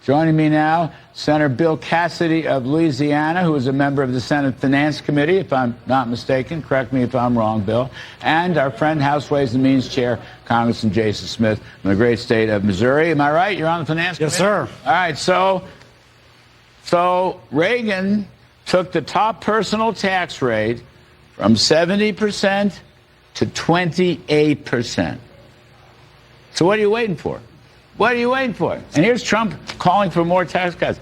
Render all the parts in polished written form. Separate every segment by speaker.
Speaker 1: Joining me now, Senator Bill Cassidy of Louisiana, who is a member of the Senate Finance Committee, if I'm not mistaken. Correct me if I'm wrong, Bill. And our friend, House Ways and Means Chair, Congressman Jason Smith from the great state of Missouri. Am I right? You're on the Finance Committee?
Speaker 2: Yes, sir.
Speaker 1: All right, so Reagan took the top personal tax rate from 70% to 28%. So what are you waiting for? What are you waiting for? And here's Trump calling for more tax cuts.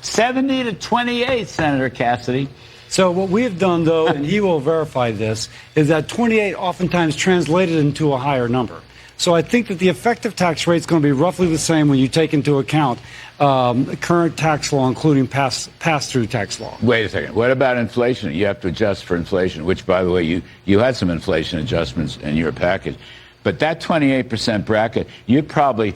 Speaker 1: 70 to 28, Senator Cassidy.
Speaker 2: So what we have done, though, and he will verify this, is that 28 oftentimes translated into a higher number. So I think that the effective tax rate is going to be roughly the same when you take into account current tax law, including pass-through tax law.
Speaker 1: Wait a second. What about inflation? You have to adjust for inflation, which, by the way, you had some inflation adjustments in your package. But that 28% bracket, you'd probably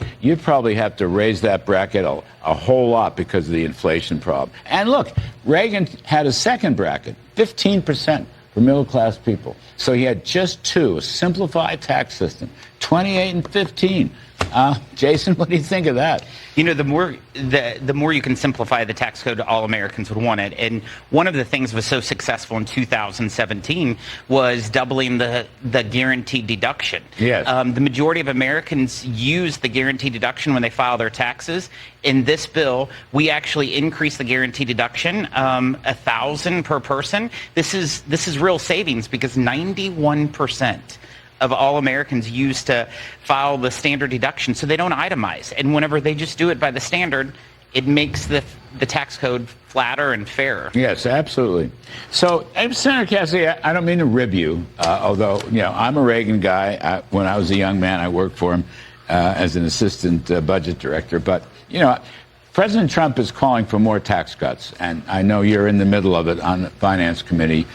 Speaker 1: have to raise that bracket a whole lot because of the inflation problem. And look, Reagan had a second bracket, 15% for middle-class people. So he had just two, a simplified tax system, 28 and 15. Jason, what do you think of that?
Speaker 3: You know, the more you can simplify the tax code, all Americans would want it. And one of the things that was so successful in 2017 was doubling the guaranteed deduction.
Speaker 1: Yes.
Speaker 3: The majority of Americans use the guaranteed deduction when they file their taxes. In this bill, we actually increase the guaranteed deduction $1,000 per person. This is real savings because 91% of all Americans use to file the standard deduction, so they don't itemize. And whenever they just do it by the standard, it makes the tax code flatter and fairer.
Speaker 1: Yes, absolutely. So, Senator Cassidy, I don't mean to rib you, although, I'm a Reagan guy. When I was a young man, I worked for him as an assistant budget director. But, President Trump is calling for more tax cuts, and I know you're in the middle of it on the Finance Committee,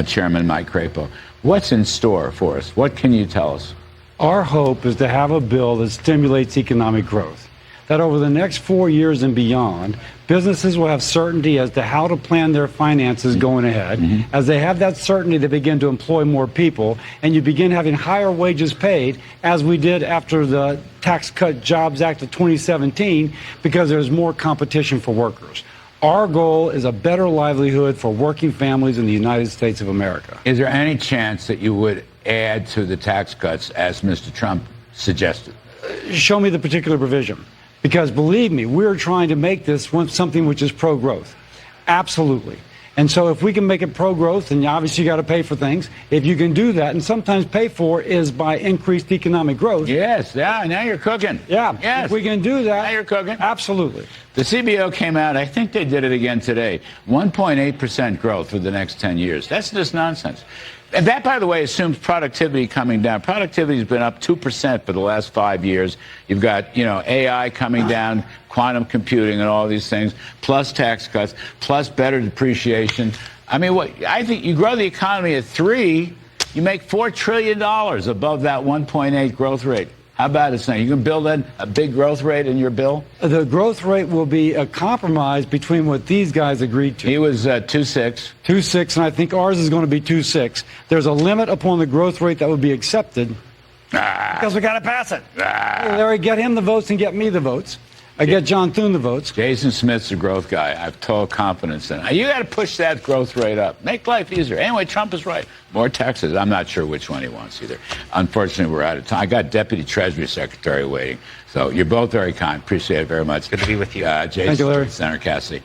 Speaker 1: Chairman Mike Crapo. What's in store for us? What can you tell us?
Speaker 2: Our hope is to have a bill that stimulates economic growth, that over the next 4 years and beyond, businesses will have certainty as to how to plan their finances going ahead. Mm-hmm. As they have that certainty, they begin to employ more people, and you begin having higher wages paid, as we did after the Tax Cut Jobs Act of 2017, because there's more competition for workers. Our goal is a better livelihood for working families in the United States of America.
Speaker 1: Is there any chance that you would add to the tax cuts as Mr. Trump suggested?
Speaker 2: Show me the particular provision. Because believe me, we're trying to make this something which is pro-growth. Absolutely. And so if we can make it pro-growth, and obviously you got to pay for things, if you can do that, and sometimes pay for is by increased economic growth.
Speaker 1: Yes, yeah, now you're cooking.
Speaker 2: Yeah,
Speaker 1: yes.
Speaker 2: If we can do that.
Speaker 1: Now you're cooking.
Speaker 2: Absolutely.
Speaker 1: The CBO came out, I think they did it again today, 1.8% growth for the next 10 years. That's just nonsense. And that, by the way, assumes productivity coming down. Productivity has been up 2% for the last 5 years. You've got, AI coming down, quantum computing and all these things, plus tax cuts, plus better depreciation. I mean, I think you grow the economy at 3, you make $4 trillion above that 1.8 growth rate. How about it, Senator? You can build in a big growth rate in your bill?
Speaker 2: The growth rate will be a compromise between what these guys agreed to.
Speaker 1: He was 2.6.
Speaker 2: 2.6, and I think ours is going to be 2.6. There's a limit upon the growth rate that would be accepted because we got to pass it. Larry, get him the votes and get me the votes. I get John Thune the votes.
Speaker 1: Jason Smith's a growth guy. I have total confidence in him. You got to push that growth rate up. Make life easier. Anyway, Trump is right. More taxes. I'm not sure which one he wants either. Unfortunately, we're out of time. I got Deputy Treasury Secretary waiting. So you're both very kind. Appreciate it very much.
Speaker 3: Good to be with you.
Speaker 1: Jason,
Speaker 2: thank you, Larry.
Speaker 1: Senator Cassidy.